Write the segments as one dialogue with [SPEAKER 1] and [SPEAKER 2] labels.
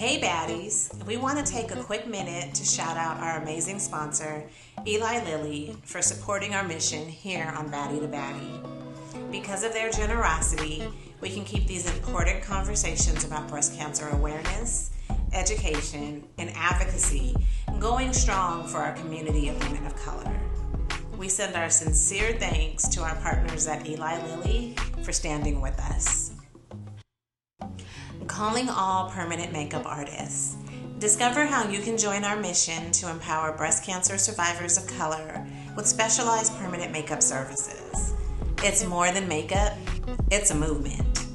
[SPEAKER 1] Hey Baddies, we want to take a quick minute to shout out our amazing sponsor, Eli Lilly, for supporting our mission here on Baddie to Baddie. Because of their generosity, we can keep these important conversations about breast cancer awareness, education, and advocacy going strong for our community of women of color. We send our sincere thanks to our partners at Eli Lilly for standing with us. Calling all permanent makeup artists. Discover how you can join our mission to empower breast cancer survivors of color with specialized permanent makeup services. It's more than makeup, it's a movement.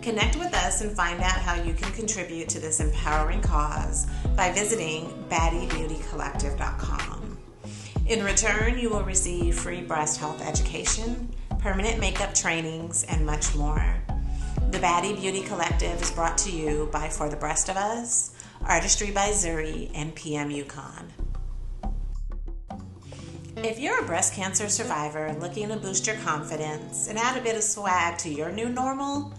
[SPEAKER 1] Connect with us and find out how you can contribute to this empowering cause by visiting baddiebeautycollective.com. In return, you will receive free breast health education, permanent makeup trainings, and much more. The Baddie Beauty Collective is brought to you by For the Breast of Us, Artistry by Zuri, and PM Yukon. If you're a breast cancer survivor looking to boost your confidence and add a bit of swag to your new normal,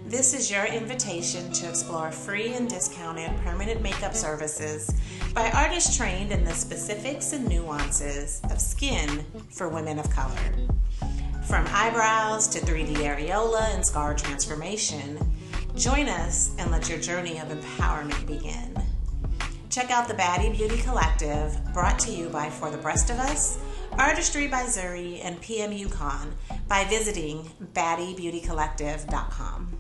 [SPEAKER 1] this is your invitation to explore free and discounted permanent makeup services by artists trained in the specifics and nuances of skin for women of color. From eyebrows to 3D areola and scar transformation, join us and let your journey of empowerment begin. Check out the Baddie Beauty Collective, brought to you by For the Breast of Us, Artistry by Zuri, and PM Yukon by visiting baddiebeautycollective.com.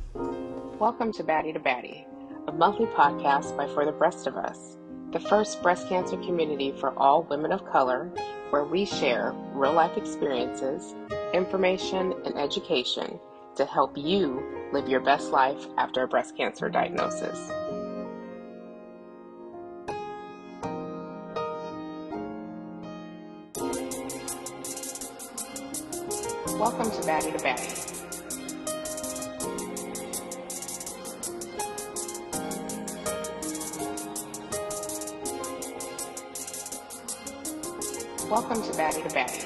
[SPEAKER 2] Welcome to Baddie to Baddie, a monthly podcast by For the Breast of Us, the first breast cancer community for all women of color, where we share real-life experiences, information, and education to help you live your best life after a breast cancer diagnosis. Welcome to Baddie to Baddie. Welcome to Baddie to Baddie.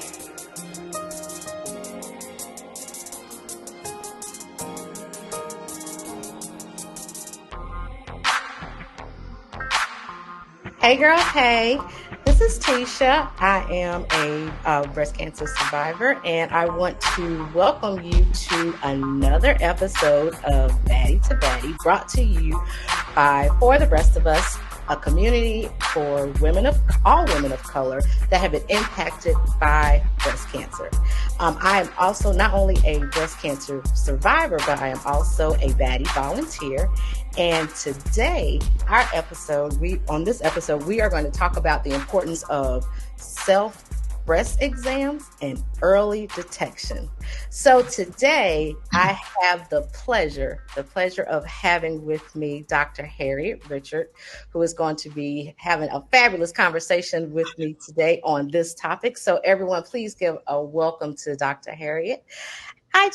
[SPEAKER 3] Hey girls, hey. This is Tisha. I am a breast cancer survivor, and I want to welcome you to another episode of Baddie to Baddie, brought to you by For the Breast of Us, a community for all women of color that have been impacted by breast cancer. I am also not only a breast cancer survivor, but I am also a Baddie volunteer. And today, on this episode, we are going to talk about the importance of breast exams and early detection. So today I have the pleasure of having with me Dr. Harriette Richard, who is going to be having a fabulous conversation with me today on this topic. So everyone, please give a welcome to Dr. Harriette. Hi,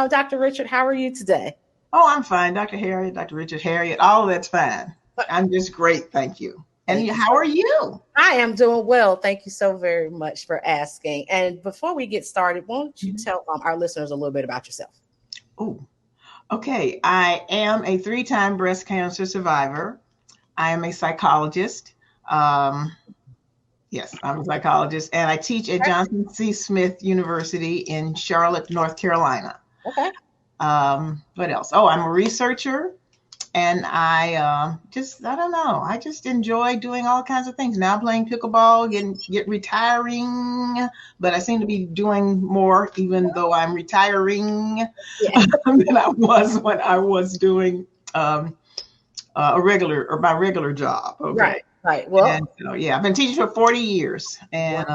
[SPEAKER 3] Dr. Richard. How are you today?
[SPEAKER 4] Oh, I'm fine. Dr. Harriette, Dr. Richard, Harriette, all of that's fine. I'm just great. Thank you. And how are you?
[SPEAKER 3] I am doing well. Thank you so very much for asking. And before we get started, won't you tell our listeners a little bit about yourself?
[SPEAKER 4] Oh, okay. I am a 3-time breast cancer survivor. I am a psychologist. Yes, I'm a psychologist, and I teach at Johnson C. Smith University in Charlotte, North Carolina.
[SPEAKER 3] Okay.
[SPEAKER 4] What else? Oh, I'm a researcher. And I don't know. I just enjoy doing all kinds of things. Now playing pickleball, get retiring, but I seem to be doing more, even though I'm retiring, than I was when I was doing my regular job. Okay?
[SPEAKER 3] Right. Well,
[SPEAKER 4] and so, I've been teaching for 40 years, and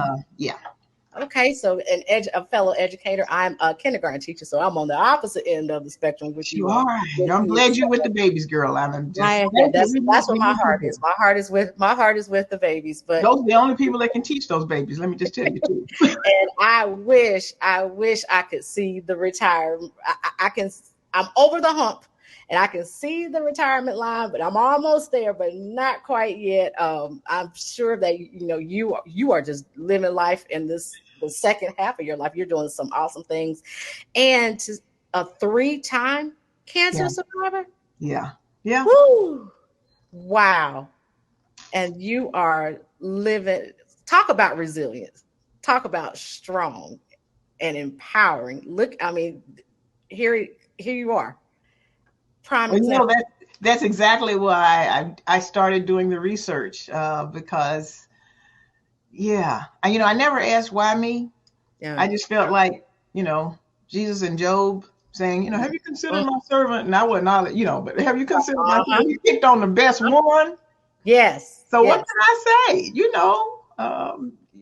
[SPEAKER 3] Okay, so a fellow educator. I'm a kindergarten teacher, so I'm on the opposite end of the spectrum with you.
[SPEAKER 4] You are. I'm glad you're with the babies, girl.
[SPEAKER 3] That's where my heart is. My heart is with the babies. But
[SPEAKER 4] those are the only people that can teach those babies. Let me just tell you too.
[SPEAKER 3] And I wish I could see the retirement. I'm over the hump. And I can see the retirement line, but I'm almost there, but not quite yet. I'm sure that you are just living life in the second half of your life. You're doing some awesome things, and to a 3-time cancer survivor.
[SPEAKER 4] Yeah.
[SPEAKER 3] Woo! Wow. And you are living, talk about resilience, talk about strong and empowering. Look, I mean, here you are. Prime
[SPEAKER 4] Well, you know,
[SPEAKER 3] example.
[SPEAKER 4] that's exactly why I started doing the research, because, yeah, I never asked why me.
[SPEAKER 3] Yeah.
[SPEAKER 4] I just felt like, Jesus and Job saying, have you considered my servant? And I wasn't all, but have you considered my servant? You picked on the best one.
[SPEAKER 3] Yes.
[SPEAKER 4] So what
[SPEAKER 3] Yes.
[SPEAKER 4] can I say?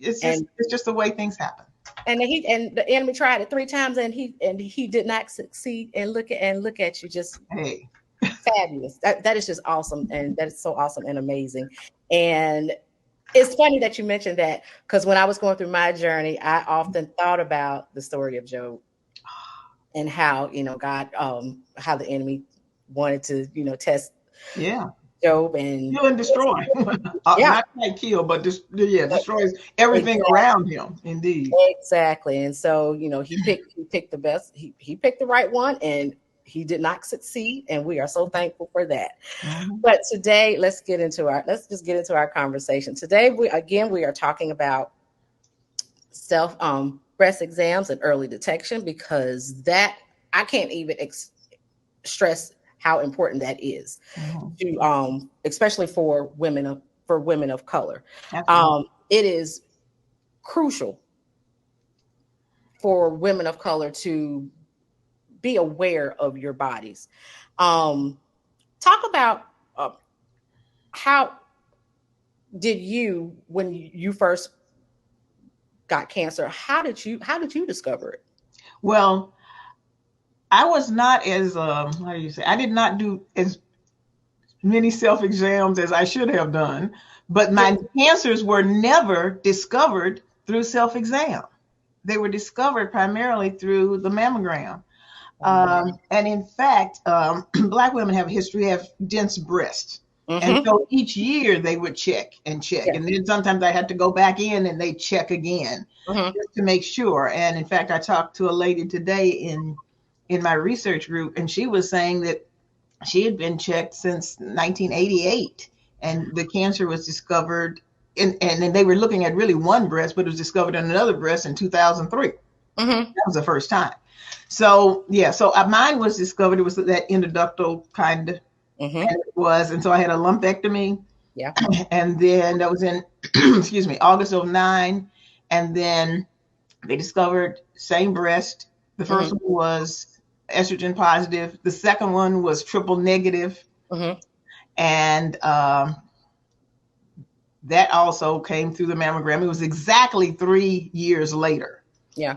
[SPEAKER 4] It's just
[SPEAKER 3] And
[SPEAKER 4] it's just the way things happen.
[SPEAKER 3] and the enemy tried it 3 times and he did not succeed. And look at you, just
[SPEAKER 4] Hey,
[SPEAKER 3] fabulous. That is just awesome, and that is so awesome and amazing. And it's funny that you mentioned that, because when I was going through my journey, I often thought about the story of Job and how God, how the enemy wanted to test
[SPEAKER 4] yeah,
[SPEAKER 3] Job and
[SPEAKER 4] kill and destroy.
[SPEAKER 3] yeah,
[SPEAKER 4] Not like kill, but destroys everything
[SPEAKER 3] exactly.
[SPEAKER 4] around him. Indeed.
[SPEAKER 3] Exactly. And so, he picked the best. He picked the right one, and he did not succeed. And we are so thankful for that.
[SPEAKER 4] Mhm.
[SPEAKER 3] But today, let's just get into our conversation. Today, we are talking about self breast exams and early detection, because that I can't even stress how important that is
[SPEAKER 4] Mhm.
[SPEAKER 3] to especially for women of color.
[SPEAKER 4] Absolutely.
[SPEAKER 3] It is crucial for women of color to be aware of your bodies. Talk about how did you, when you first got cancer, how did you discover it?
[SPEAKER 4] Well, I was not as how do you say? I did not do as many self exams as I should have done, but my cancers were never discovered through self exam. They were discovered primarily through the mammogram. And in fact, Black women have a history of dense breasts. And
[SPEAKER 3] Mm-hmm.
[SPEAKER 4] so each year they would check and check.
[SPEAKER 3] Yeah.
[SPEAKER 4] And then sometimes I had to go back in and they check again
[SPEAKER 3] Mm-hmm.
[SPEAKER 4] just to make sure. And in fact, I talked to a lady today in my research group, and she was saying that she had been checked since 1988, and the cancer was discovered. And then they were looking at really one breast, but it was discovered in another breast in 2003.
[SPEAKER 3] Mm-hmm.
[SPEAKER 4] That was the first time. So yeah, so mine was discovered. It was that endoductal kind of,
[SPEAKER 3] Mm-hmm.
[SPEAKER 4] and it was, and so I had a lumpectomy,
[SPEAKER 3] Yeah.
[SPEAKER 4] and then that was in, excuse me, August of '09, and then they discovered same breast. The first
[SPEAKER 3] Mm-hmm.
[SPEAKER 4] one was estrogen positive. The second one was triple negative,
[SPEAKER 3] Mm-hmm.
[SPEAKER 4] and that also came through the mammogram. It was exactly 3 years later.
[SPEAKER 3] Yeah.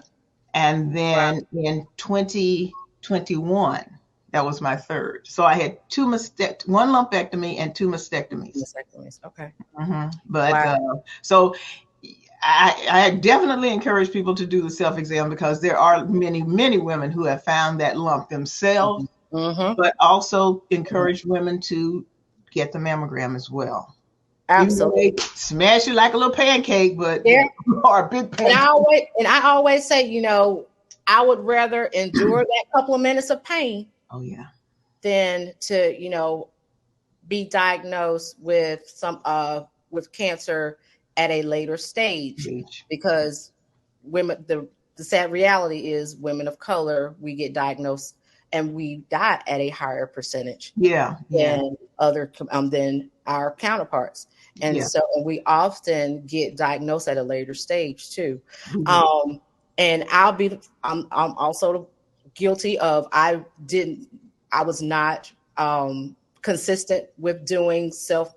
[SPEAKER 4] And
[SPEAKER 3] Wow.
[SPEAKER 4] then in 2021, that was my third. So I had one lumpectomy and two mastectomies.
[SPEAKER 3] Mastectomies. Okay.
[SPEAKER 4] But
[SPEAKER 3] Wow.
[SPEAKER 4] so I definitely encourage people to do the self-exam, because there are many, many women who have found that lump themselves,
[SPEAKER 3] Mm-hmm.
[SPEAKER 4] but also encourage women to get the mammogram as well. Even though
[SPEAKER 3] Absolutely.
[SPEAKER 4] they smash it like a little pancake, but
[SPEAKER 3] Yeah.
[SPEAKER 4] or a big
[SPEAKER 3] And
[SPEAKER 4] pancake.
[SPEAKER 3] I always say, I would rather endure that couple of minutes of pain
[SPEAKER 4] Oh yeah.
[SPEAKER 3] than to, be diagnosed with with cancer at a later stage,
[SPEAKER 4] Age.
[SPEAKER 3] because women, the sad reality is, women of color, we get diagnosed and we die at a higher percentage
[SPEAKER 4] Yeah. Yeah.
[SPEAKER 3] than our counterparts. And
[SPEAKER 4] Yeah.
[SPEAKER 3] so we often get diagnosed at a later stage too.
[SPEAKER 4] We do.
[SPEAKER 3] And I'm also guilty of, I was not consistent with doing self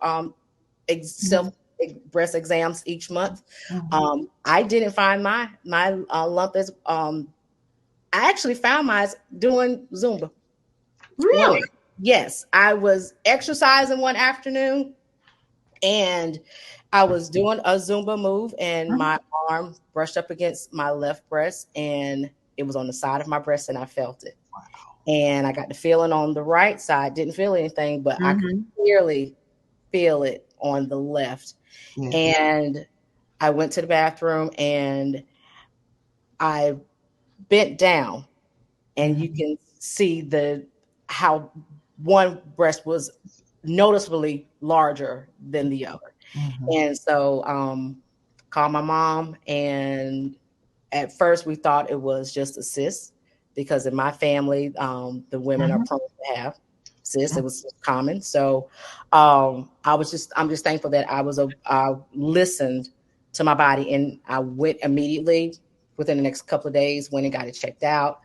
[SPEAKER 3] breast exams each month.
[SPEAKER 4] Mhm.
[SPEAKER 3] I didn't find my lump as I actually found mine doing Zumba.
[SPEAKER 4] Really?
[SPEAKER 3] Yes, I was exercising one afternoon, and I was doing a Zumba move, and
[SPEAKER 4] Mhm.
[SPEAKER 3] my arm brushed up against my left breast, and it was on the side of my breast, and I felt it. And I got the feeling on the right side, didn't feel anything, but I could
[SPEAKER 4] Mhm.
[SPEAKER 3] clearly feel it on the left.
[SPEAKER 4] Yes.
[SPEAKER 3] And I went to the bathroom and I bent down, and you
[SPEAKER 4] Mhm.
[SPEAKER 3] can see how one breast was noticeably larger than the other.
[SPEAKER 4] Mm-hmm.
[SPEAKER 3] And so called my mom, and at first we thought it was just a cyst, because in my family, the women are prone to have cysts. It was common. So I'm just thankful that I listened to my body, and I went immediately within the next couple of days, went and got it checked out.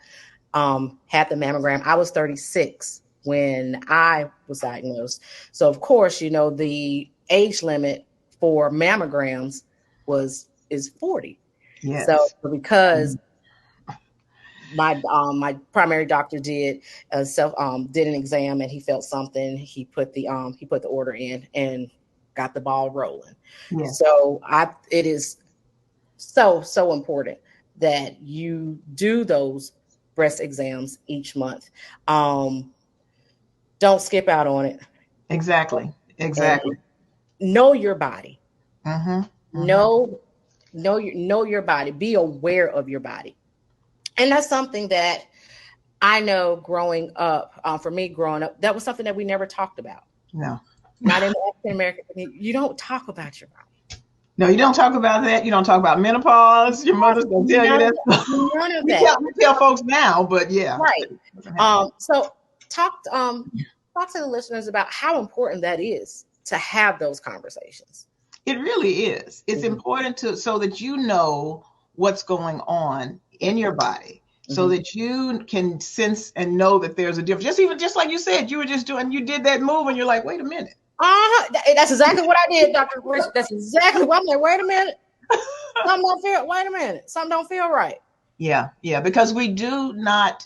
[SPEAKER 3] Had the mammogram. I was 36 when I was diagnosed. So of course, the age limit for mammograms is 40.
[SPEAKER 4] Yes.
[SPEAKER 3] So because my primary doctor did did an exam, and he felt something, he put the order in and got the ball rolling.
[SPEAKER 4] Yes.
[SPEAKER 3] So it is so important that you do those breast exams each month. Don't skip out on it.
[SPEAKER 4] Exactly.
[SPEAKER 3] And know your body. Know your body. Be aware of your body. And that's something that I know growing up, for me growing up, that was something that we never talked about.
[SPEAKER 4] No.
[SPEAKER 3] Not in the African American community. You don't talk about your body.
[SPEAKER 4] No, you don't talk about that. You don't talk about menopause. Your mother's going to tell you that.
[SPEAKER 3] None of that.
[SPEAKER 4] We tell folks now, but yeah.
[SPEAKER 3] Right. So talk to the listeners about how important that is to have those conversations.
[SPEAKER 4] It really is. It's important so that you know what's going on in your body, so that you can sense and know that there's a difference. Just like you said, you did that move, and you're like, wait a minute.
[SPEAKER 3] That's exactly what I did, Dr. Richard. That's exactly what I'm like. Wait a minute. Something don't feel right.
[SPEAKER 4] Yeah. Because we do not,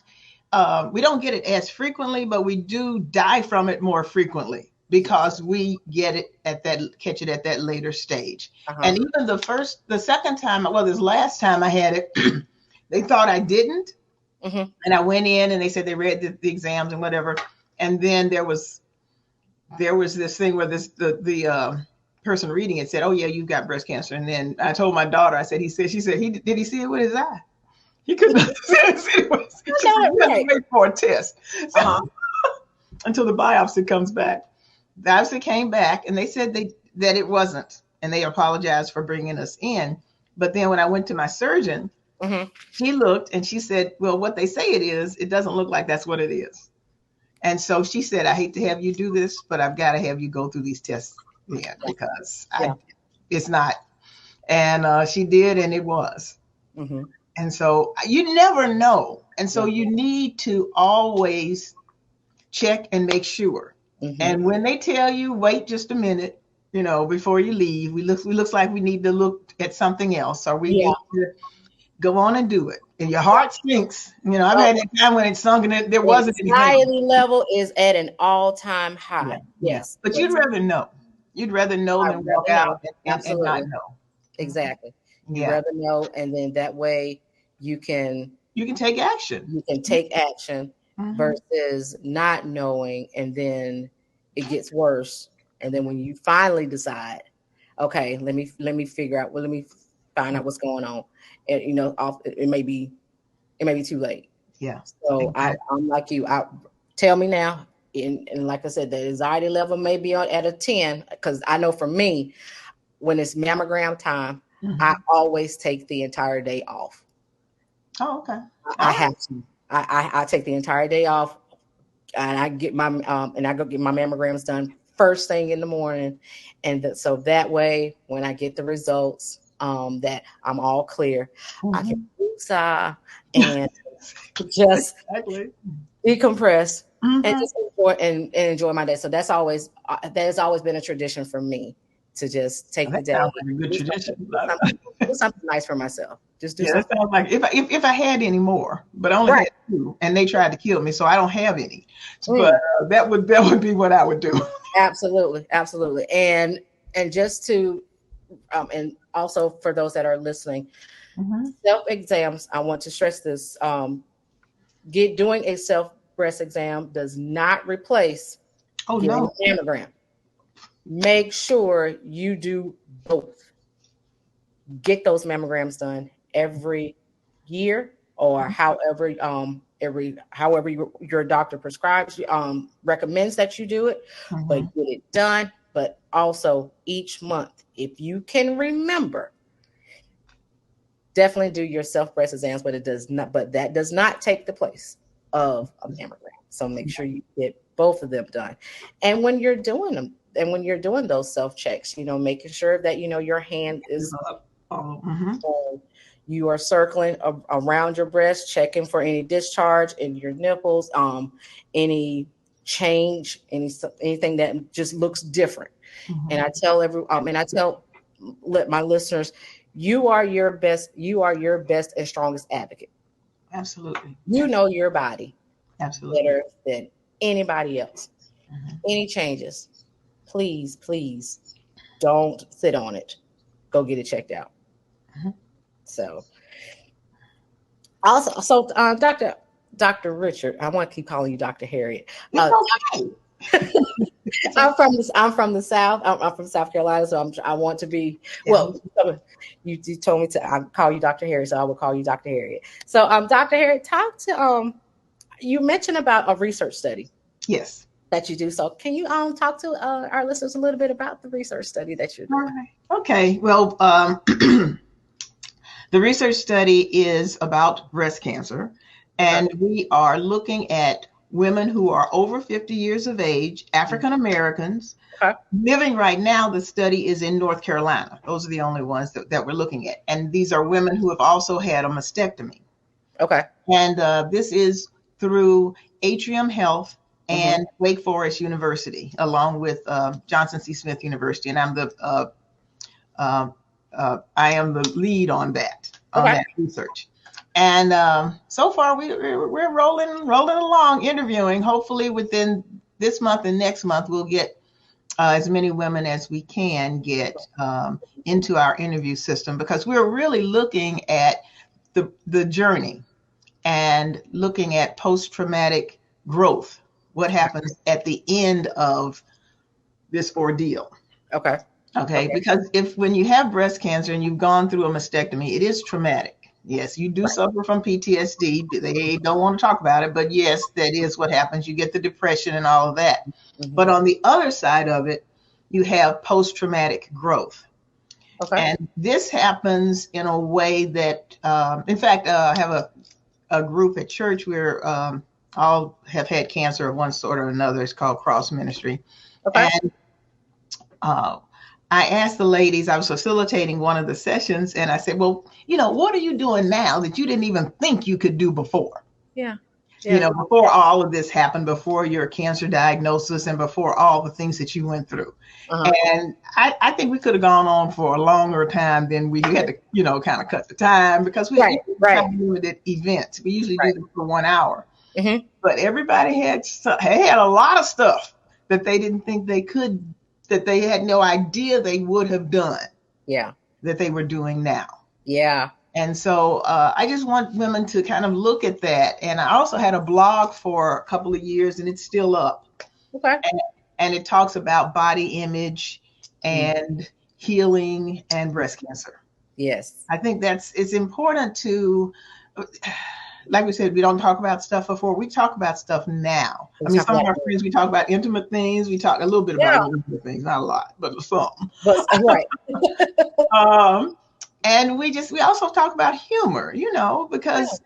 [SPEAKER 4] we don't get it as frequently, but we do die from it more frequently, because we catch it at that later stage. And even the second time, this last time I had it, they thought I didn't. And I went in, and they said they read the exams and whatever. And then there was this thing where the person reading it said, "Oh yeah, you've got breast cancer." And then I told my daughter, she said, did he see it with his eye? He couldn't see it. Wait for a test until the biopsy comes back. The biopsy came back, and they said that it wasn't, and they apologized for bringing us in. But then when I went to my surgeon, she looked, and she said, "Well, what they say it doesn't look like that's what it is." And so she said, "I hate to have you do this, but I've got to have you go through these tests because it's not." And she did, and it was. And so you never know. And so you need to always check and make sure. And when they tell you, wait just a minute, before you leave, it looks like we need to look at something else, or we need to go on and do it. And your heart sinks. I've had that time when it sunk, and there wasn't anything.
[SPEAKER 3] Anxiety level is at an all-time high. Yes.
[SPEAKER 4] But you'd rather know. You'd rather know than walk out and not know.
[SPEAKER 3] Exactly. You'd rather know, and then that way you can
[SPEAKER 4] take action.
[SPEAKER 3] You can take action versus not knowing, and then it gets worse. And then when you finally decide, okay, let me figure out. Let me find out what's going on. And it may be too late.
[SPEAKER 4] Yeah.
[SPEAKER 3] So exactly. I'm like you. Tell me now. And like I said, the anxiety level may be at a 10, because I know for me, when it's mammogram time, I always take the entire day off.
[SPEAKER 4] Oh, okay.
[SPEAKER 3] I have to. I take the entire day off, and I get my I go get my mammograms done first thing in the morning, and so that way when I get the results, that I'm all clear. I can and just decompress and just enjoy my day. So that has always been a tradition for me, to just take the day.
[SPEAKER 4] Sounds like a good tradition.
[SPEAKER 3] Do something nice for myself. Just do something.
[SPEAKER 4] That sounds like if I had any more, but I only had 2, and they tried to kill me, so I don't have any. But that would be what I would do.
[SPEAKER 3] Absolutely, and just to and also for those that are listening, self exams. I want to stress this: doing a self breast exam does not replace getting a mammogram. Make sure you do both. Get those mammograms done every year, or however however your doctor prescribes, recommends that you do it, but get it done. But also each month, if you can remember, definitely do your self breast exams, but that does not take the place of a mammogram. So make sure you get both of them done. And when you're doing them, and when you're doing those self checks, making sure that your hand is you are circling around your breast, checking for any discharge in your nipples, any change, anything that just looks different. And I tell let my listeners, you are your best and strongest advocate.
[SPEAKER 4] Absolutely.
[SPEAKER 3] You know your body
[SPEAKER 4] better
[SPEAKER 3] than anybody else. Any changes, please don't sit on it. Go get it checked out. So also, Dr. Richard, I want to keep calling you Dr. Harriette.
[SPEAKER 4] Okay.
[SPEAKER 3] I'm from the South. I'm from South Carolina, so I want to be. Well, you told me to call you Dr. Harriette, so I will call you Dr. Harriette. So, Dr. Harriette, talk to you mentioned about a research study.
[SPEAKER 4] Yes.
[SPEAKER 3] That you do. So, can you talk to our listeners a little bit about the research study that you're doing?
[SPEAKER 4] Right. Okay. Well, the research study is about breast cancer, and we are looking at women who are over 50 years of age, African Americans, living right now. The study is in North Carolina. Those are the only ones that we're looking at. And these are women who have also had a mastectomy. Okay. And this is through Atrium Health and Wake Forest University, along with Johnson C. Smith University. And I am the lead on that research. And so far, we're rolling along, interviewing. Hopefully, within this month and next month, we'll get as many women as we can get into our interview system, because we're really looking at the journey and looking at post-traumatic growth. What happens at the end of this ordeal? Okay. Because when you have breast cancer and you've gone through a mastectomy, it is traumatic. Yes, you do suffer from PTSD. They don't want to talk about it, but yes, that is what happens. You get the depression and all of that. But on the other side of it, you have post-traumatic growth. And this happens in a way that, in fact, I have a group at church where all have had cancer of one sort or another. It's called Cross Ministry. And I asked the ladies, I was facilitating one of the sessions, and I said, well, what are you doing now that you didn't even think you could do before? Before all of this happened, before your cancer diagnosis and before all the things that you went through. And I think we could have gone on for a longer time than we had to, kind of cut the time, because we have limited events. We usually do them for 1 hour. But everybody had a lot of stuff that they didn't think they could, that they had no idea they would have done. That they were doing now. And so I just want women to kind of look at that. And I also had a blog for a couple of years, and it's still up. And it talks about body image and healing and breast cancer. I think it's important to, like we said, we don't talk about stuff before. We talk about stuff now. I mean, some of our friends, we talk about intimate things. We talk a little bit about intimate things, not a lot, but some. And we also talk about humor, because,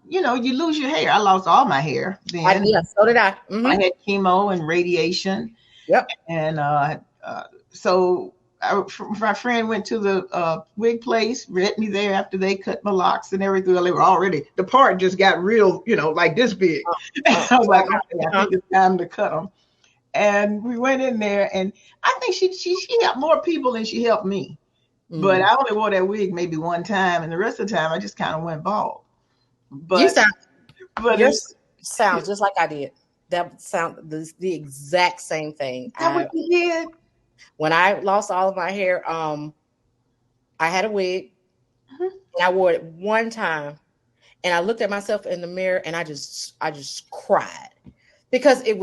[SPEAKER 4] you lose your hair. I lost all my hair then.
[SPEAKER 3] So did I.
[SPEAKER 4] I had chemo and radiation. And so my friend went to the wig place, met me there after they cut my locks and everything. They were already, the part just got real, like this big. I was like, okay, I think it's time to cut them. And we went in there, and I think she helped more people than she helped me. But I only wore that wig maybe one time, and the rest of the time I just kind of went bald. But
[SPEAKER 3] you sound just like I did. That sound the exact same thing.
[SPEAKER 4] Is that what you did?
[SPEAKER 3] When I lost all of my hair, I had a wig, and I wore it one time, and I looked at myself in the mirror, and I just cried, because it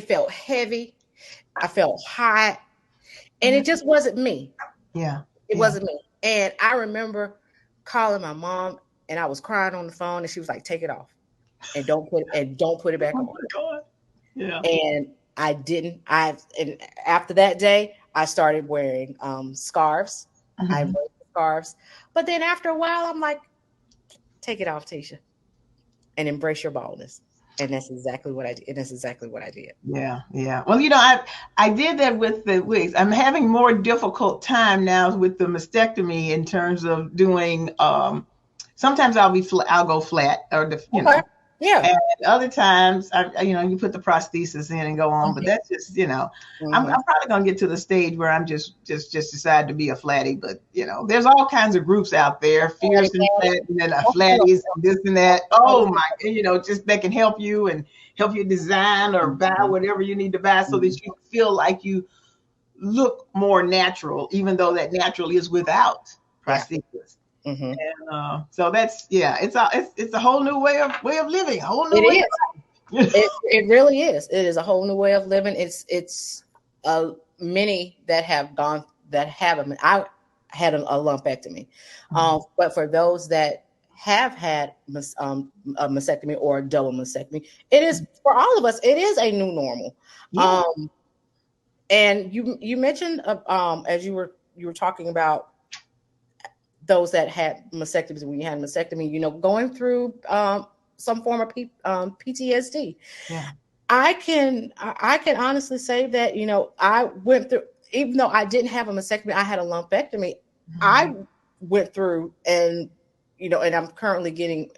[SPEAKER 3] felt heavy, I felt hot, and it just wasn't me. It wasn't me. And I remember calling my mom and I was crying on the phone, and she was like, "Take it off, and don't put it back
[SPEAKER 4] Oh
[SPEAKER 3] on."
[SPEAKER 4] my God. Yeah.
[SPEAKER 3] And I didn't. And after that day, I started wearing scarves. I
[SPEAKER 4] Mhm.
[SPEAKER 3] wear scarves, but then after a while, I'm like, "Take it off, Tisha, and embrace your baldness." And that's exactly what I did. And that's exactly what I did.
[SPEAKER 4] Yeah, yeah. Well, I did that with the wigs. I'm having more difficult time now with the mastectomy in terms of doing. Sometimes I'll go flat, or
[SPEAKER 3] Okay. Yeah.
[SPEAKER 4] and other times you put the prosthesis in and go on. But that's just I'm
[SPEAKER 3] Mhm.
[SPEAKER 4] probably gonna get to the stage where I'm just decide to be a flatty. But there's all kinds of groups out there, fierce and flat, and then a flatties, and this and that. Oh my, just that can help you and help you design or buy whatever you need to buy so that you feel like you look more natural, even though that natural is without prosthesis.
[SPEAKER 3] Mm-hmm.
[SPEAKER 4] And so that's it's a whole new way of living, a whole new
[SPEAKER 3] It
[SPEAKER 4] way
[SPEAKER 3] is. It really is. It is a whole new way of living. It's many that have gone that have them. I had a lumpectomy, but for those that have had a mastectomy or a double mastectomy, it is for all of us. It is a new normal.
[SPEAKER 4] Yeah.
[SPEAKER 3] And you mentioned as you were talking about those that had mastectomies, when you had a mastectomy, going through some form of PTSD.
[SPEAKER 4] Yeah.
[SPEAKER 3] I can honestly say that, I went through, even though I didn't have a mastectomy, I had a lumpectomy.
[SPEAKER 4] Mm-hmm.
[SPEAKER 3] I went through and I'm currently getting,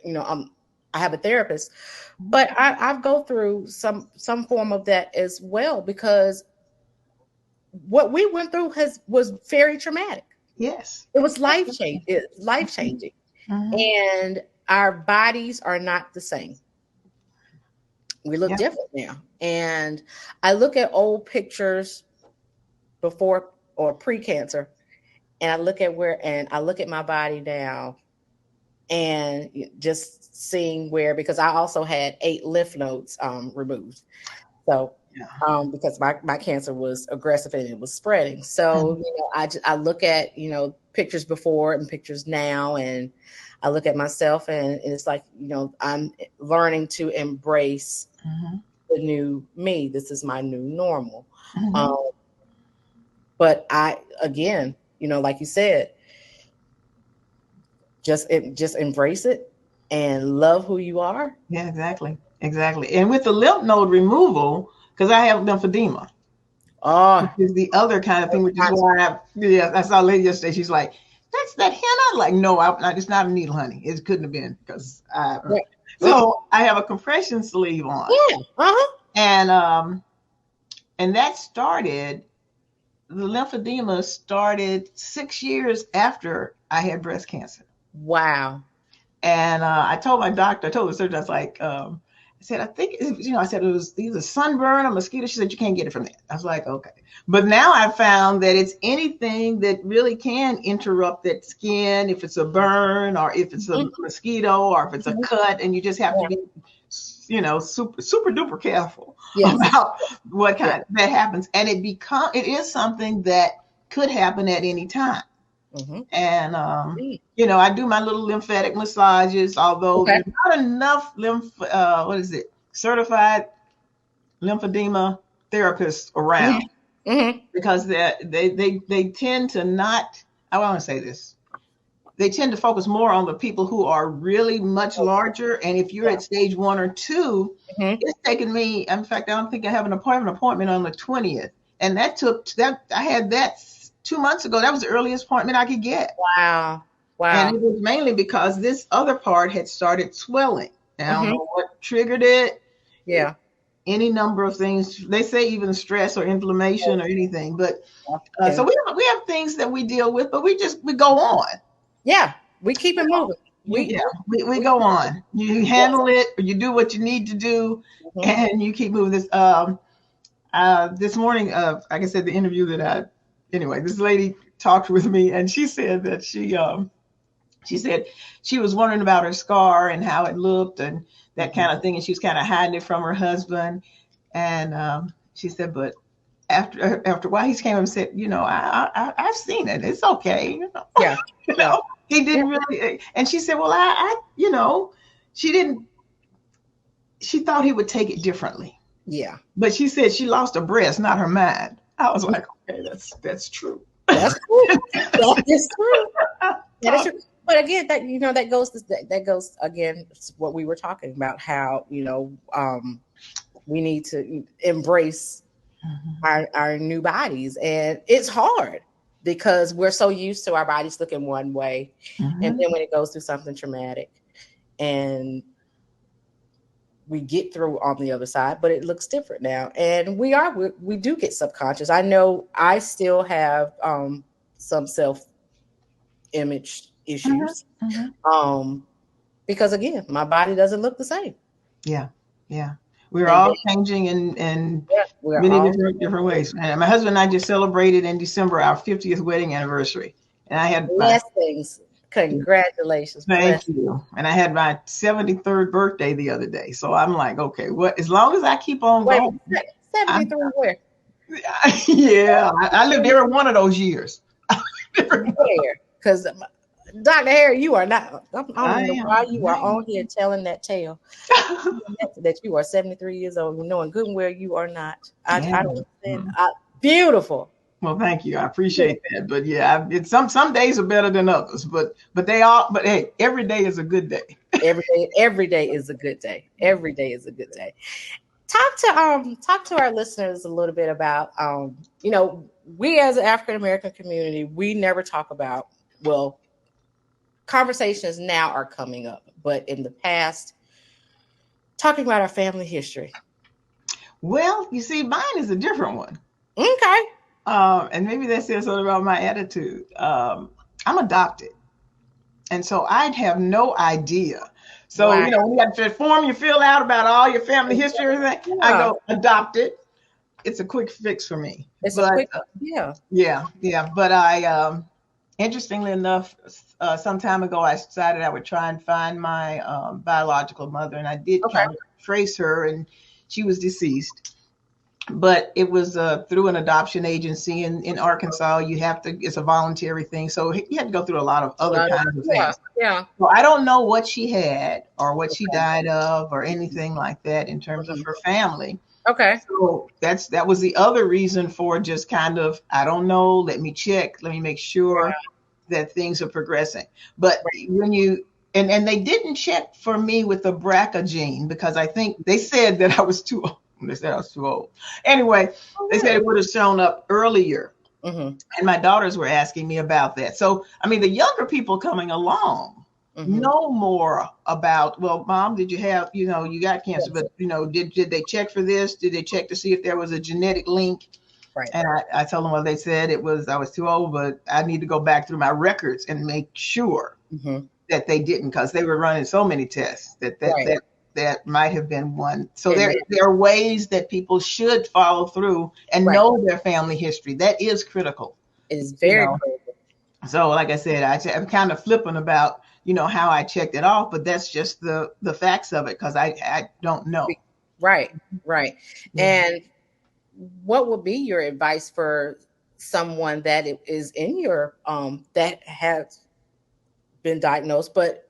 [SPEAKER 3] I have a therapist, but I've go through some form of that as well, because what we went through was very traumatic.
[SPEAKER 4] Yes.
[SPEAKER 3] It was life changing.
[SPEAKER 4] Mm-hmm.
[SPEAKER 3] And our bodies are not the same. We look different now. And I look at old pictures before or pre-cancer, and I look at my body now, and just seeing because I also had 8 lymph nodes removed. So because my cancer was aggressive and it was spreading. So, I look at, pictures before and pictures now, and I look at myself, and it's like, I'm learning to embrace the new me. This is my new normal. But again, like you said, just embrace it and love who you are.
[SPEAKER 4] Yeah, exactly. And with the lymph node removal, because I have lymphedema, which is the other kind of thing, which is why I saw a lady yesterday. She's like, "That's that henna." Like, no, it's not a needle, honey. It couldn't have been, because so I have a compression sleeve on.
[SPEAKER 3] Yeah.
[SPEAKER 4] And that started. The lymphedema started 6 years after I had breast cancer.
[SPEAKER 3] Wow.
[SPEAKER 4] And I told the surgeon, I was like, I said, I think, I said it was either sunburn or mosquito. She said, you can't get it from that. I was like, okay. But now I found that it's anything that really can interrupt that skin, if it's a burn or if it's a mosquito or if it's a cut, and you just have to be, super duper careful about what kind that happens. And it is something that could happen at any time. And I do my little lymphatic massages, although there's not enough certified lymphedema therapists around, because they tend to not. I want to say this. They tend to focus more on the people who are really much larger, and if you're at stage 1 or 2, it's taken me. In fact, I don't think I have an appointment on the 20th, and I had that 2 months ago. That was the earliest appointment I could get.
[SPEAKER 3] Wow.
[SPEAKER 4] And it was mainly because this other part had started swelling. And I don't know what triggered it.
[SPEAKER 3] Yeah.
[SPEAKER 4] Any number of things. They say even stress or inflammation or anything. But so we have things that we deal with, but we go on.
[SPEAKER 3] Yeah. We keep it moving.
[SPEAKER 4] We go on. You handle it, or you do what you need to do, and you keep moving. This morning, like I said, the interview this lady talked with me, and she said that she said she was wondering about her scar and how it looked and that kind of thing, and she was kind of hiding it from her husband. And she said, but after a while, he came and said, I've seen it. It's okay.
[SPEAKER 3] Yeah.
[SPEAKER 4] He didn't really. And she said, well, she thought he would take it differently.
[SPEAKER 3] Yeah.
[SPEAKER 4] But she said she lost her breast, not her mind. I was like, okay, that's true.
[SPEAKER 3] That's true. That is true. That is true. But again, that goes again to what we were talking about, how, we need to embrace our new bodies. And it's hard because we're so used to our bodies looking one way. And then when it goes through something traumatic and we get through on the other side, but it looks different now. And we do get subconscious. I know I still have some self-image issues. Because again, my body doesn't look the same.
[SPEAKER 4] Yeah. We're all changing in many different ways. And my husband and I just celebrated in December our 50th wedding anniversary. And I had
[SPEAKER 3] blessings. Congratulations.
[SPEAKER 4] Thank you. And I had my 73rd birthday the other day. So I'm like, okay, as long as I keep on going.
[SPEAKER 3] 73 where?
[SPEAKER 4] Yeah, I lived every one of those years.
[SPEAKER 3] Because Dr. Harry, you are not. I don't know why you are on here telling that tale that you are 73 years old, knowing good and well you are not. I don't understand. Beautiful.
[SPEAKER 4] Well, thank you. I appreciate that. But yeah, some days are better than others. But hey, every day is a good day.
[SPEAKER 3] Every day is a good day. Every day is a good day. Talk to our listeners a little bit about we as an African American community, we never talk about, conversations now are coming up, but in the past, talking about our family history.
[SPEAKER 4] Well, you see, mine is a different one.
[SPEAKER 3] Okay.
[SPEAKER 4] And maybe that says something about my attitude. I'm adopted. And so I'd have no idea. So, when you got the form you fill out about all your family history and everything, I go adopted. It's a quick fix for me. Yeah. But I, interestingly enough, some time ago, I decided I would try and find my biological mother, and I did kind of trace her, and she was deceased. But it was through an adoption agency in Arkansas. It's a voluntary thing. So you had to go through a lot of other kinds of things.
[SPEAKER 3] Yeah.
[SPEAKER 4] So I don't know what she had or what she died of or anything like that in terms of her family.
[SPEAKER 3] Okay.
[SPEAKER 4] So that was the other reason for just kind of, I don't know, let me check, let me make sure that things are progressing. But when you, and they didn't check for me with the BRCA gene because I think they said that I was too old. They said I was too old. Anyway, they said it would have shown up earlier. And my daughters were asking me about that. So, I mean, the younger people coming along know more about, well, Mom, did you have, you got cancer, but, did they check for this? Did they check to see if there was a genetic link?
[SPEAKER 3] Right.
[SPEAKER 4] And I told them, well, they said I was too old, but I need to go back through my records and make sure that they didn't, because they were running so many tests that might have been one. So there are ways that people should follow through and know their family history. That is critical.
[SPEAKER 3] It is very critical.
[SPEAKER 4] So like I said, I'm kind of flippant about, how I checked it off, but that's just the facts of it, because I don't know.
[SPEAKER 3] Right. And what would be your advice for someone that is in your, that has been diagnosed, but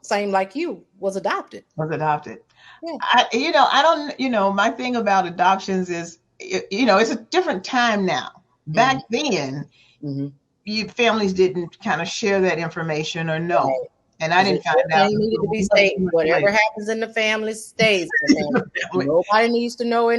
[SPEAKER 3] same like you, was adopted.
[SPEAKER 4] Yeah. I don't, my thing about adoptions is, it's a different time now. Back then, families didn't kind of share that information or know. Right. And I didn't find out.
[SPEAKER 3] Needed to be safe. Whatever happens in the family stays in the family. Nobody needs to know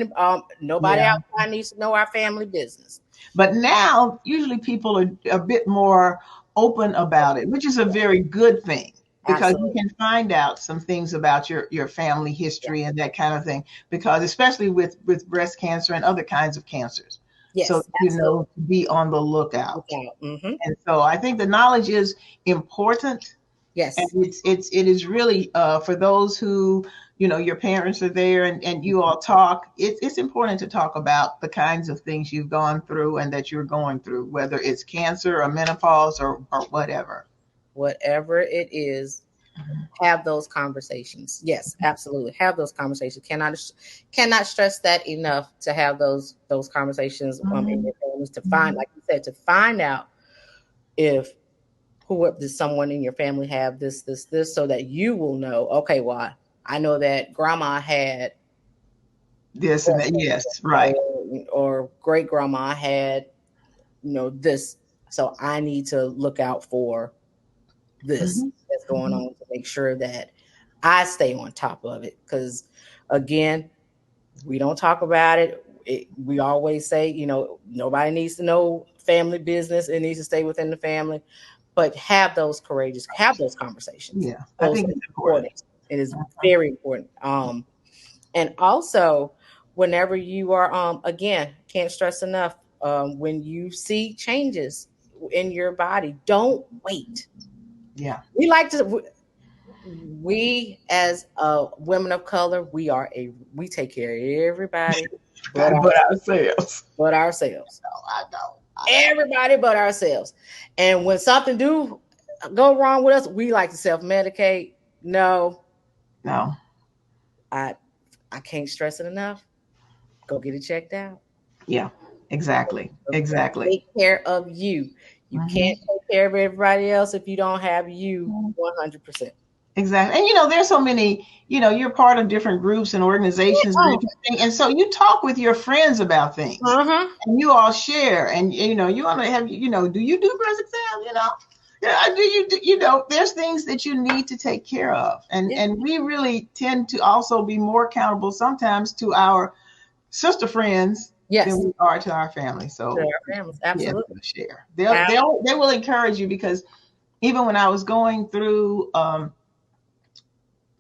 [SPEAKER 3] nobody outside needs to know our family business.
[SPEAKER 4] But now, usually people are a bit more open about it, which is a very good thing. Because you can find out some things about your family history and that kind of thing, because especially with breast cancer and other kinds of cancers.
[SPEAKER 3] Yes,
[SPEAKER 4] so, to be on the lookout. And so I think the knowledge is important.
[SPEAKER 3] Yes.
[SPEAKER 4] And it is really for those who, your parents are there and you all talk. It's important to talk about the kinds of things you've gone through and that you're going through, whether it's cancer or menopause or whatever.
[SPEAKER 3] Whatever it is, have those conversations. Yes, absolutely. Have those conversations. Cannot stress that enough, to have those conversations in your families, to find, like you said, to find out if who does someone in your family have this, so that you will know, okay, well, I know that grandma had
[SPEAKER 4] this and that. Yes, right.
[SPEAKER 3] or great grandma had, this. So I need to look out for this
[SPEAKER 4] Mm-hmm.
[SPEAKER 3] that's going
[SPEAKER 4] Mm-hmm.
[SPEAKER 3] on to make sure that I stay on top of it. Because again, we don't talk about it. We always say, nobody needs to know family business. It needs to stay within the family. But have those conversations.
[SPEAKER 4] Yeah, I
[SPEAKER 3] Those
[SPEAKER 4] think
[SPEAKER 3] are
[SPEAKER 4] it's important.
[SPEAKER 3] important. It is very important. And also, whenever you are, again, can't stress enough, when you see changes in your body, don't wait.
[SPEAKER 4] Yeah.
[SPEAKER 3] We as women of color, we take care of everybody but
[SPEAKER 4] Ourselves.
[SPEAKER 3] but ourselves.
[SPEAKER 4] I know.
[SPEAKER 3] Everybody but ourselves. And when something do go wrong with us, we like to self-medicate. No,
[SPEAKER 4] No.
[SPEAKER 3] I can't stress it enough. Go get it checked out.
[SPEAKER 4] Yeah. Exactly. Exactly.
[SPEAKER 3] Take care of you. You
[SPEAKER 4] Mm-hmm.
[SPEAKER 3] can't take care of everybody else if you don't have you 100%.
[SPEAKER 4] Exactly. And there's so many, you're part of different groups and organizations and everything. And so you talk with your friends about things and you all share and you want to have, do you do breast exam? Yeah, there's things that you need to take care of. And we really tend to also be more accountable sometimes to our sister friends than we are to our family. So
[SPEAKER 3] our families, absolutely.
[SPEAKER 4] Share. They will encourage you, because even when I was going through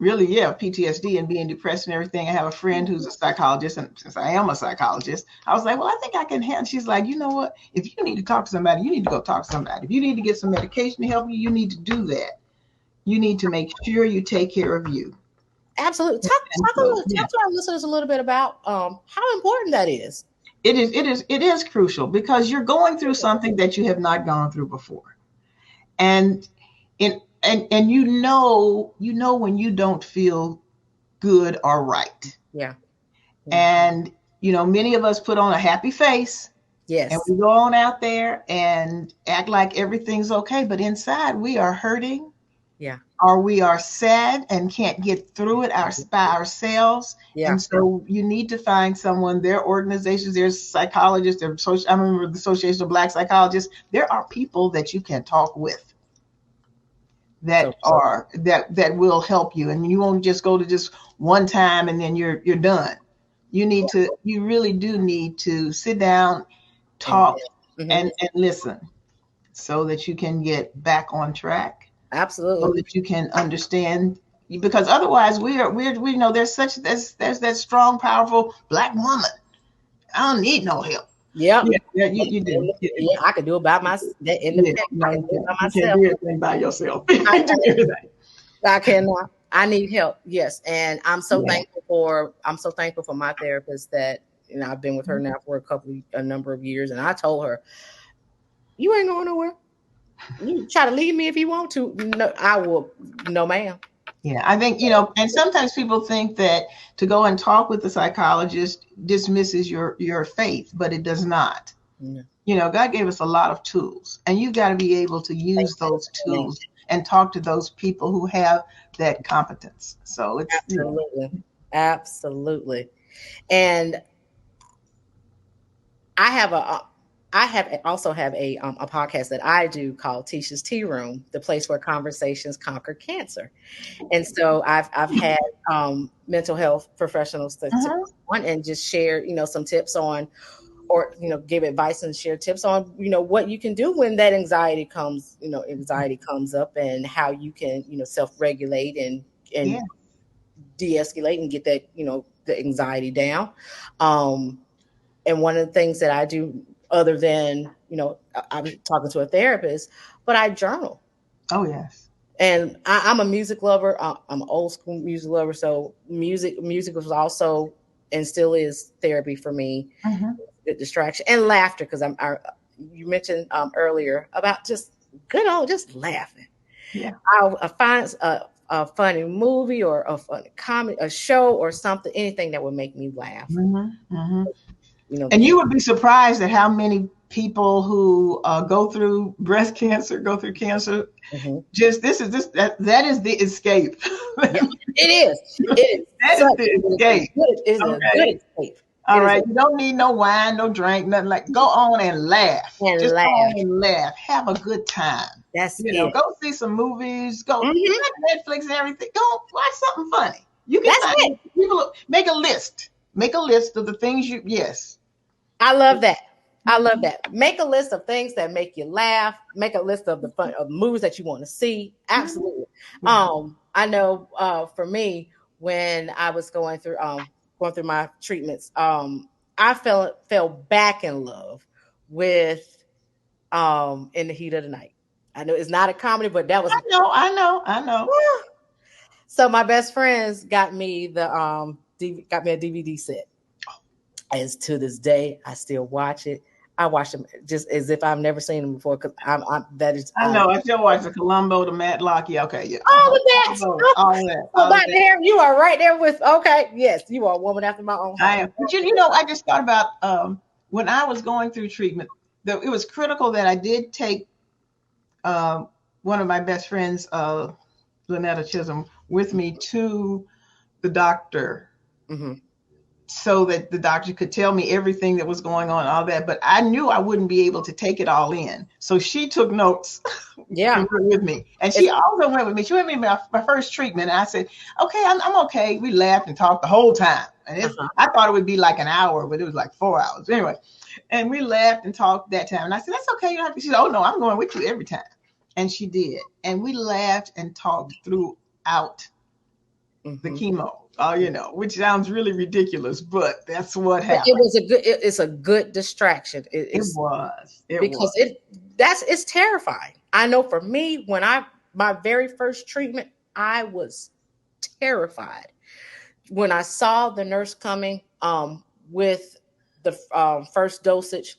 [SPEAKER 4] PTSD and being depressed and everything, I have a friend who's a psychologist, and since I am a psychologist, I was like, well, I think I can handle. She's like, you know what? If you need to talk to somebody, you need to go talk to somebody. If you need to get some medication to help you, you need to do that. You need to make sure you take care of you.
[SPEAKER 3] Absolutely. Talk to our listeners a little bit about how important that is.
[SPEAKER 4] It is crucial, because you're going through something that you have not gone through before. And when you don't feel good or right.
[SPEAKER 3] Yeah.
[SPEAKER 4] And many of us put on a happy face.
[SPEAKER 3] Yes.
[SPEAKER 4] And we go on out there and act like everything's okay, but inside we are hurting.
[SPEAKER 3] Yeah.
[SPEAKER 4] Or we are sad and can't get through it by ourselves.
[SPEAKER 3] Yeah.
[SPEAKER 4] And so you need to find someone. There are organizations, there's psychologists, I remember the Association of Black Psychologists. There are people that you can talk with that will help you. And you won't just go to just one time and then you're done. You really do need to sit down, talk, and listen, so that you can get back on track.
[SPEAKER 3] Absolutely.
[SPEAKER 4] So that you can understand, because otherwise we there's that strong, powerful Black woman. I don't need no help.
[SPEAKER 3] Yep.
[SPEAKER 4] Yeah, you do.
[SPEAKER 3] Yeah, I can do it by myself. I can do it by myself.
[SPEAKER 4] You can't do everything by yourself. I can do everything.
[SPEAKER 3] I cannot. I need help. Yes, and I'm so thankful for my therapist that I've been with her now for a number of years, and I told her, "You ain't going nowhere. You try to leave me if you want to. No, I will. No, ma'am."
[SPEAKER 4] Yeah, I think, and sometimes people think that to go and talk with the psychologist dismisses your faith, but it does not. Yeah. God gave us a lot of tools, and you've got to be able to use those tools and talk to those people who have that competence. So it's
[SPEAKER 3] absolutely. And I also have a podcast that I do called Tisha's Tea Room, the place where conversations conquer cancer. And so I've had mental health professionals to on and just share, some tips on, or give advice and share tips on, what you can do when that anxiety comes up, and how you can, self-regulate and de-escalate and get that, the anxiety down. And one of the things that I do, other than, I'm talking to a therapist, but I journal.
[SPEAKER 4] Oh, yes.
[SPEAKER 3] And I'm a music lover. I'm an old school music lover. So music was also and still is therapy for me. Good distraction and laughter, because you mentioned earlier about just good old just laughing.
[SPEAKER 4] Yeah.
[SPEAKER 3] I find a funny movie or a funny comedy, a show or something, anything that would make me laugh.
[SPEAKER 4] And you would be surprised at how many people who go through breast cancer, go through cancer. Just that is the escape.
[SPEAKER 3] Yeah, it is. It is.
[SPEAKER 4] That is the escape.
[SPEAKER 3] It is a good escape.
[SPEAKER 4] All right. You don't need no wine, no drink, nothing like. Go on and laugh. Just go on and laugh. Have a good time.
[SPEAKER 3] That's it.
[SPEAKER 4] Go see some movies. Go Netflix and everything. Go watch something funny. You can find people. Make a list. Make a list of the things you. Yes.
[SPEAKER 3] I love that. I love that. Make a list of things that make you laugh. Make a list of the fun of movies that you want to see. Absolutely. I know for me, when I was going through my treatments, I fell back in love with In the Heat of the Night. I know it's not a comedy, but that was
[SPEAKER 4] I know.
[SPEAKER 3] So my best friends got me a DVD set. As to this day, I still watch it. I watch them just as if I've never seen them before, because I know.
[SPEAKER 4] I still watch the Columbo, the Matlock. Yeah, okay, yeah.
[SPEAKER 3] All of that.
[SPEAKER 4] All that.
[SPEAKER 3] There, you are right there with. Okay, yes, you are a woman after my own heart.
[SPEAKER 4] I am. But I just thought about when I was going through treatment. It was critical that I did take one of my best friends, Lynetta Chisholm, with me to the doctor. So that the doctor could tell me everything that was going on, all that. But I knew I wouldn't be able to take it all in. So she took notes with me. And she also went with me. She went with me my first treatment. And I said, okay, I'm okay. We laughed and talked the whole time. And I thought it would be like an hour, but it was like 4 hours. Anyway, and we laughed and talked that time. And I said, that's okay. You don't have to. She said, oh, no, I'm going with you every time. And she did. And we laughed and talked throughout the chemo. Which sounds really ridiculous, but that's what happened.
[SPEAKER 3] It's a good distraction. It's terrifying. I know for me, when my very first treatment, I was terrified when I saw the nurse coming with the first dosage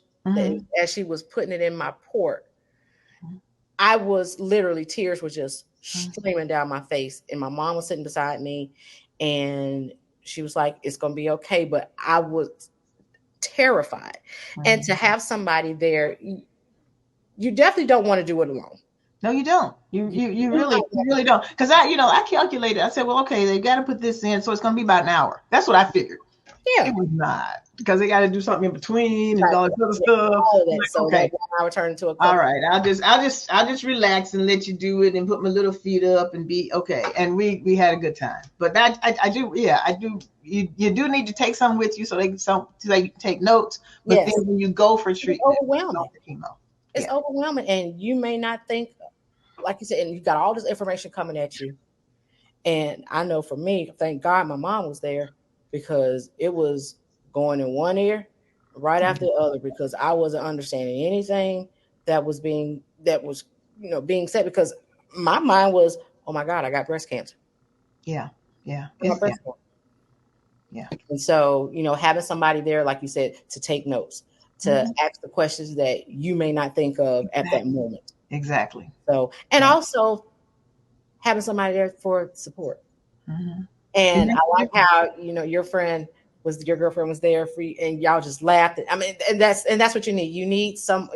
[SPEAKER 3] as she was putting it in my port. I was literally, tears were just streaming down my face, and my mom was sitting beside me. And she was like, it's going to be okay. But I was terrified. And to have somebody there, you definitely don't want to do it alone.
[SPEAKER 4] No, you don't. You really don't. Because I calculated. I said, well, okay, they got to put this in. So it's going to be about an hour. That's what I figured. Yeah. It was not. Because they got to do something in between and all this other stuff.
[SPEAKER 3] So okay. I would turn into a couple.
[SPEAKER 4] All right. I'll just relax and let you do it and put my little feet up and be okay. And we had a good time. But that I do. You do need to take some with you so they can take notes. But then when you go for treatment,
[SPEAKER 3] it's overwhelming. And you may not think, like you said, and you got all this information coming at you. And I know for me, thank God my mom was there, because it was going in one ear right after the other, because I wasn't understanding anything that was being said, because my mind was, oh my God, I got breast cancer.
[SPEAKER 4] Yeah.
[SPEAKER 3] And so, having somebody there, like you said, to take notes, to ask the questions that you may not think of at that moment.
[SPEAKER 4] Exactly.
[SPEAKER 3] So, and also having somebody there for support. And I like how, your girlfriend was there for you, and y'all just laughed. I mean, and that's what you need. You need some,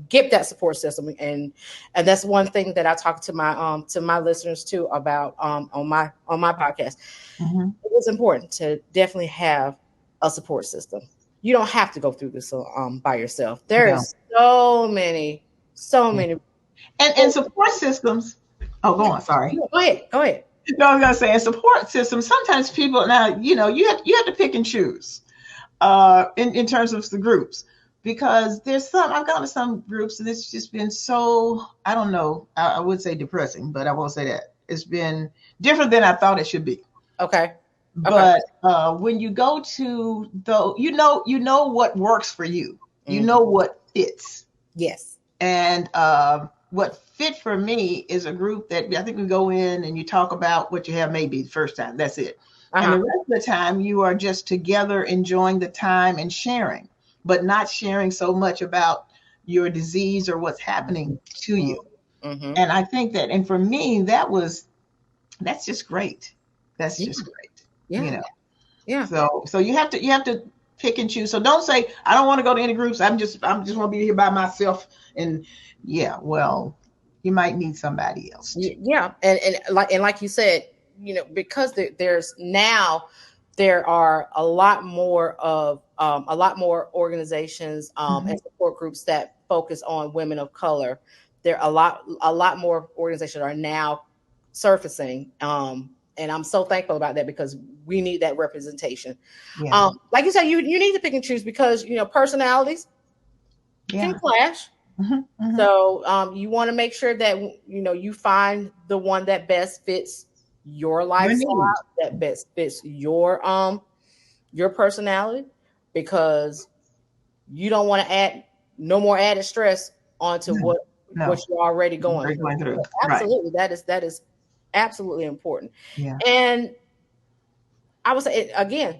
[SPEAKER 3] get that support system. And that's one thing that I talk to my listeners too about on my podcast. It was important to definitely have a support system. You don't have to go through this by yourself. There's so many.
[SPEAKER 4] And support systems. Oh, go on. Sorry.
[SPEAKER 3] Go ahead.
[SPEAKER 4] No, I was gonna say, a support system. Sometimes people now, you have to pick and choose, in terms of the groups, because I've gone to some groups and it's just been so, I don't know, I would say depressing, but I won't say that. It's been different than I thought it should be.
[SPEAKER 3] Okay.
[SPEAKER 4] But when you go to you know what works for you. You know what fits.
[SPEAKER 3] Yes.
[SPEAKER 4] And what fit for me is a group that I think we go in and you talk about what you have maybe the first time. That's it. And the rest of the time you are just together enjoying the time and sharing, but not sharing so much about your disease or what's happening to you. And I think that, and for me, that's just great. That's just great.
[SPEAKER 3] Yeah.
[SPEAKER 4] So you have to pick and choose. So don't say, I don't want to go to any groups. I'm just want to be here by myself. And yeah, well, you might need somebody else too.
[SPEAKER 3] Yeah. And like you said, because there are a lot more organizations and support groups that focus on women of color. There are a lot more organizations are now surfacing. And I'm so thankful about that, because we need that representation.
[SPEAKER 4] Yeah.
[SPEAKER 3] Like you said, you need to pick and choose, because personalities can clash. So you want to make sure that you find the one that best fits your lifestyle, that best fits your personality, because you don't want to add no more added stress onto what you're already going through. Absolutely, right. That is absolutely important.
[SPEAKER 4] Yeah.
[SPEAKER 3] And I would say, again,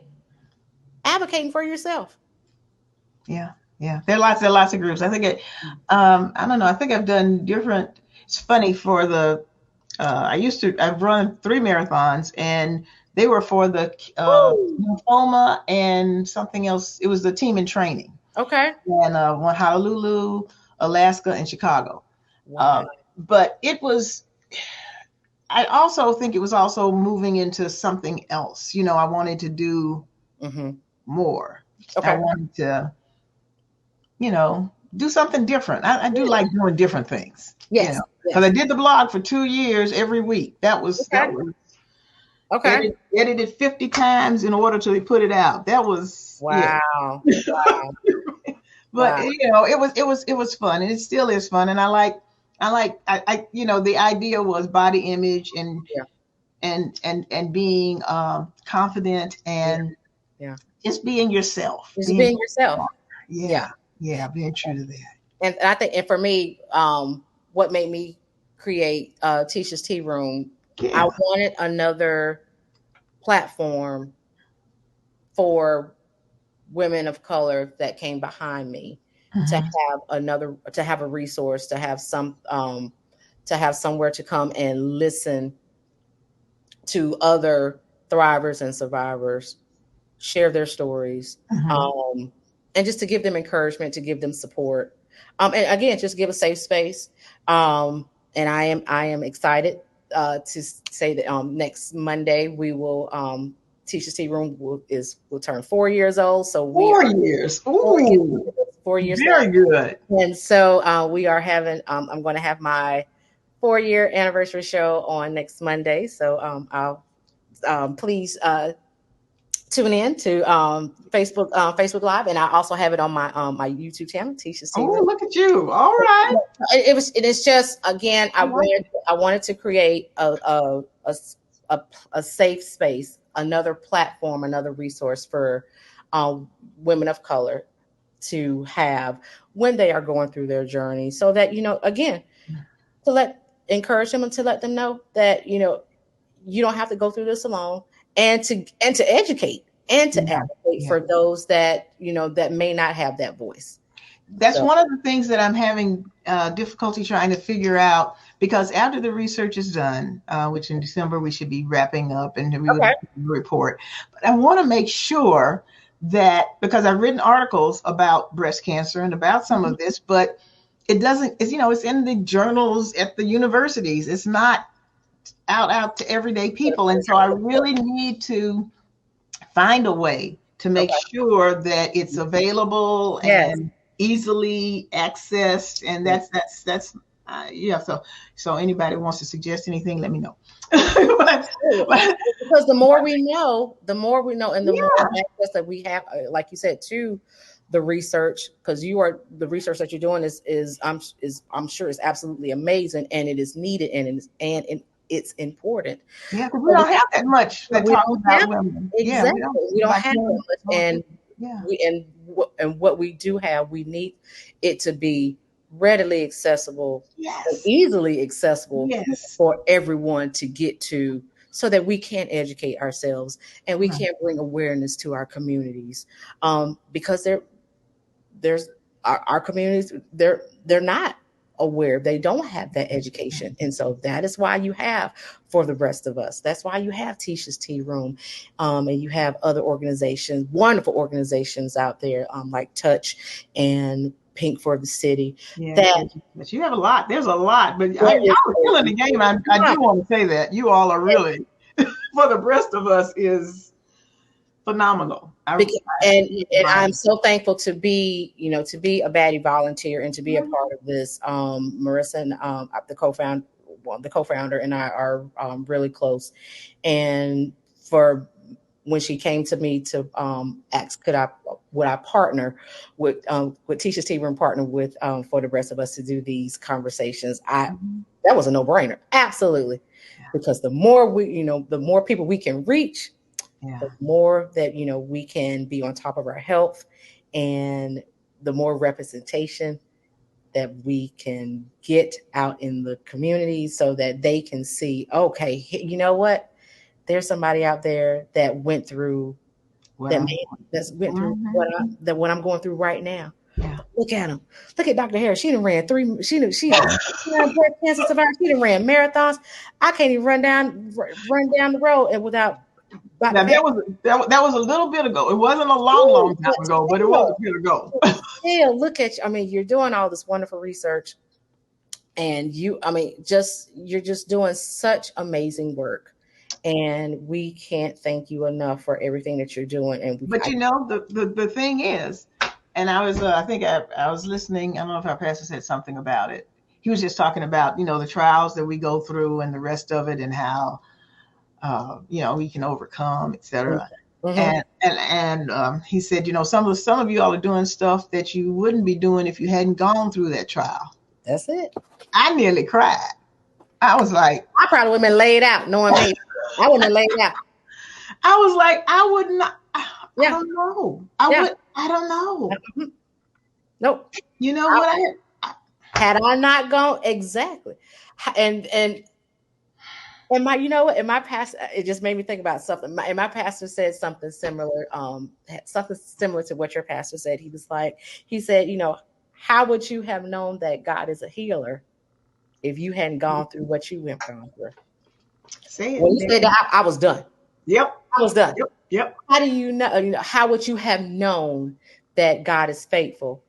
[SPEAKER 3] advocating for yourself.
[SPEAKER 4] Yeah. Yeah. There are lots of groups. I think I don't know. I think I've done different. It's funny for the, I've run 3 marathons, and they were for the lymphoma and something else. It was the team in training.
[SPEAKER 3] Okay.
[SPEAKER 4] And one Honolulu, Alaska, and Chicago.
[SPEAKER 3] Wow.
[SPEAKER 4] But I also think it was also moving into something else. I wanted to do more.
[SPEAKER 3] Okay.
[SPEAKER 4] I wanted to, do something different. I do like doing different things.
[SPEAKER 3] Yes.
[SPEAKER 4] Because I did the blog for 2 years every week. That was
[SPEAKER 3] okay.
[SPEAKER 4] Edited 50 times in order to put it out. That was
[SPEAKER 3] wow. Wow.
[SPEAKER 4] But it was fun, and it still is fun. And I the idea was body image and being confident and just being yourself.
[SPEAKER 3] Being yourself.
[SPEAKER 4] Yeah, being true to that.
[SPEAKER 3] And I think, and for me, what made me create Tisha's Tea Room, I wanted another platform for women of color that came behind me to have a resource, to have somewhere to come and listen to other thrivers and survivors share their stories, and just to give them encouragement, to give them support, and again, just give a safe space. And I am excited to say that next Monday we will Tisha's Tea Room will turn 4 years old. So
[SPEAKER 4] 4 years. Ooh,
[SPEAKER 3] 4 years.
[SPEAKER 4] Very good.
[SPEAKER 3] And so we are having. I'm going to have my 4-year anniversary show on next Monday. So I'll please tune in to Facebook Live, and I also have it on my my YouTube channel, Tisha's Tea Room.
[SPEAKER 4] Oh, look at you! All right.
[SPEAKER 3] It's just, again, I wanted to create a safe space, another platform, another resource for women of color to have when they are going through their journey, so that, again, to encourage them and to let them know that, you don't have to go through this alone, and to educate and to advocate for those that, that may not have that voice.
[SPEAKER 4] That's one of the things that I'm having difficulty trying to figure out, because after the research is done, which in December we should be wrapping up and we will report. But I want to make sure that, because I've written articles about breast cancer and about some of this, but it's in the journals at the universities. It's not out to everyday people. And so I really need to find a way to make sure that it's available and easily accessed. And that's so anybody wants to suggest anything, let me know. Because
[SPEAKER 3] the more we know, and the more access that we have, like you said, to the research, because the research that you're doing is I'm sure is absolutely amazing, and it is needed, and it's important.
[SPEAKER 4] Yeah, because we don't have that much that talk about women.
[SPEAKER 3] Exactly, we don't have that much, and what we do have, we need it to be readily accessible, easily accessible for everyone to get to, so that we can educate ourselves and we can bring awareness to our communities, because there's our communities, they're not aware. They don't have that education. And so that is why you have For the Rest of Us. That's why you have Tisha's Tea Room. And you have other organizations, wonderful organizations out there, like Touch and Pink for the City.
[SPEAKER 4] Yeah, but you have a lot. There's a lot. But y'all are killing the game. I do want to say that. You all are really, For the Rest of Us is phenomenal.
[SPEAKER 3] And I'm so thankful to be a Baddie volunteer and to be a part of this. Marissa and the co-founder and I are really close. And for when she came to me to ask, would I partner with Tisha's Tea Room, partner with For the Rest of Us to do these conversations, that was a no-brainer. Absolutely. Yeah. Because the more the more people we can reach, the more that, we can be on top of our health, and the more representation that we can get out in the community so that they can see, okay, you know what? There's somebody out there that went through what I'm going through right now. Yeah. Look at him. Look at Dr. Harris. She done ran breast cancer survivor. She done ran marathons. I can't even run down the road and without.
[SPEAKER 4] Now that was a little bit ago. It wasn't a long time ago, but it was a bit ago.
[SPEAKER 3] Still, look at you. I mean, you're doing all this wonderful research, and you're just doing such amazing work. And we can't thank you enough for everything that you're doing.
[SPEAKER 4] But the thing is, and I was I was listening. I don't know if our pastor said something about it. He was just talking about the trials that we go through and the rest of it, and how we can overcome, etc. And he said, some of you all are doing stuff that you wouldn't be doing if you hadn't gone through that trial.
[SPEAKER 3] That's it.
[SPEAKER 4] I nearly cried. I was like,
[SPEAKER 3] I probably would have been laid out knowing me. I wouldn't have laid out.
[SPEAKER 4] I was like, I would not. I don't know. I don't know.
[SPEAKER 3] Nope.
[SPEAKER 4] You know what?
[SPEAKER 3] Had I not gone exactly, and my pastor, it just made me think about something. My pastor said something similar, to what your pastor said. He said, how would you have known that God is a healer if you hadn't gone through what you went through? When you said that, I was done.
[SPEAKER 4] Yep.
[SPEAKER 3] I was done.
[SPEAKER 4] Yep.
[SPEAKER 3] How do you know? How would you have known that God is faithful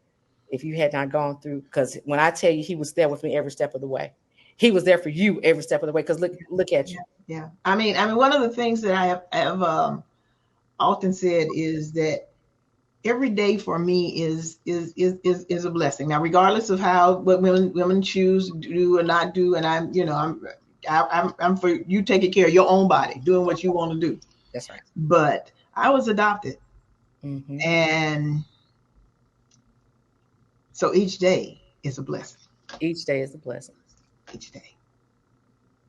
[SPEAKER 3] if you had not gone through? Because when I tell you, He was there with me every step of the way. He was there for you every step of the way. Because look at you.
[SPEAKER 4] Yeah. I mean, one of the things that I have often said is that every day for me is a blessing. Now, regardless of what women choose to do or not do, and I'm for you taking care of your own body, doing what you want to do.
[SPEAKER 3] That's right.
[SPEAKER 4] But I was adopted, and so each day is a blessing.
[SPEAKER 3] Each day is a blessing.
[SPEAKER 4] Each day.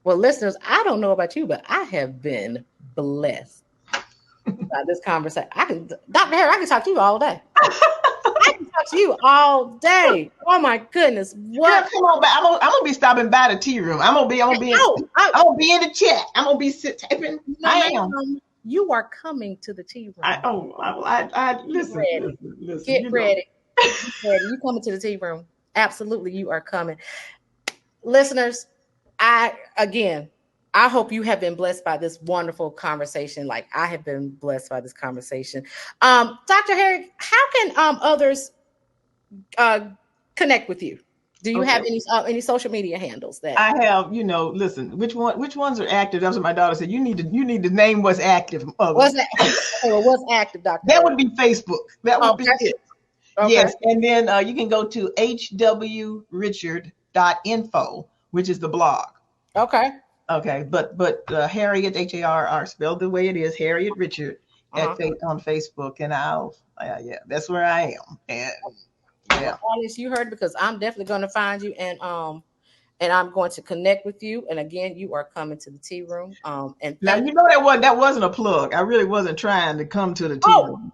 [SPEAKER 3] Well, listeners, I don't know about you, but I have been blessed by this conversation. Dr. Harry, I can talk to you all day. I can talk to you all day. Oh my goodness! What?
[SPEAKER 4] Girl, come on, I'm gonna be stopping by the tea room. I'm gonna be in the chat. I'm gonna be typing. I am.
[SPEAKER 3] You are coming to the tea room.
[SPEAKER 4] I listen.
[SPEAKER 3] Get ready. You coming to the tea room? Absolutely, you are coming. Listeners, I hope you have been blessed by this wonderful conversation. Like I have been blessed by this conversation. Dr. Harry, how can others connect with you? Do you have any social media handles that
[SPEAKER 4] I have? Listen, which ones are active? That's what my daughter said. You need to name what's active.
[SPEAKER 3] What's active, Doctor?
[SPEAKER 4] That would be Facebook. That would be it.
[SPEAKER 3] Okay.
[SPEAKER 4] Yes, and then you can go to hwrichard.info, which is the blog.
[SPEAKER 3] Okay.
[SPEAKER 4] But Harriette H-A-R-R spelled the way it is, Harriette Richard on Facebook, and that's where I am. And
[SPEAKER 3] Audience, you heard, because I'm definitely going to find you, and I'm going to connect with you. And again, you are coming to the tea room. And
[SPEAKER 4] now that wasn't a plug. I really wasn't trying to come to the tea room.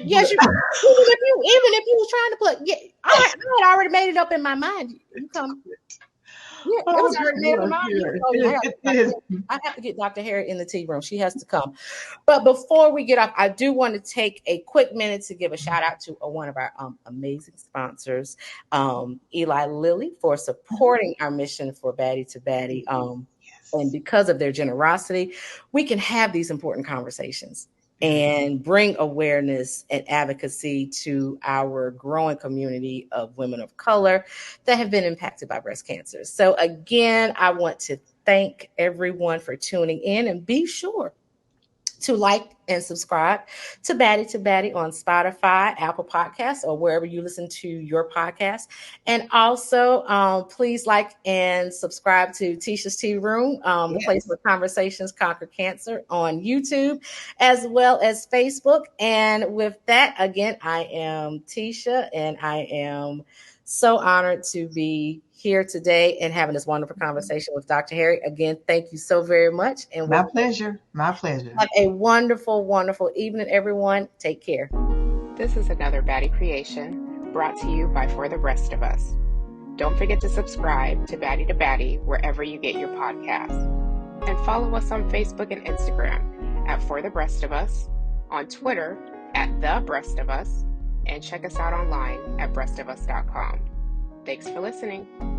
[SPEAKER 3] Yes, even if you was trying to plug, I had already made it up in my mind. You come. Yeah, it was already made in mind.
[SPEAKER 4] It is.
[SPEAKER 3] I have to get Dr. Harriette in the tea room. She has to come. But before we get off, I do want to take a quick minute to give a shout out to one of our amazing sponsors, Eli Lilly, for supporting our mission for Baddie to Baddie. And because of their generosity, we can have these important conversations and bring awareness and advocacy to our growing community of women of color that have been impacted by breast cancer. So again, I want to thank everyone for tuning in, and be sure to like and subscribe to Baddie on Spotify, Apple Podcasts, or wherever you listen to your podcast. And also, please like and subscribe to Tisha's Tea Room, the place where conversations conquer cancer, on YouTube, as well as Facebook. And with that, again, I am Tisha, and I am so honored to be here today and having this wonderful conversation with Dr. Harriette. Again, thank you so very much. And
[SPEAKER 4] my pleasure. My pleasure.
[SPEAKER 3] Have a wonderful, wonderful evening, everyone. Take care.
[SPEAKER 2] This is another Baddie creation brought to you by For the Rest of Us. Don't forget to subscribe to Baddie wherever you get your podcasts. And follow us on Facebook and Instagram at For the Breast of Us, on Twitter at The Breast of Us, and check us out online at breastofus.com. Thanks for listening.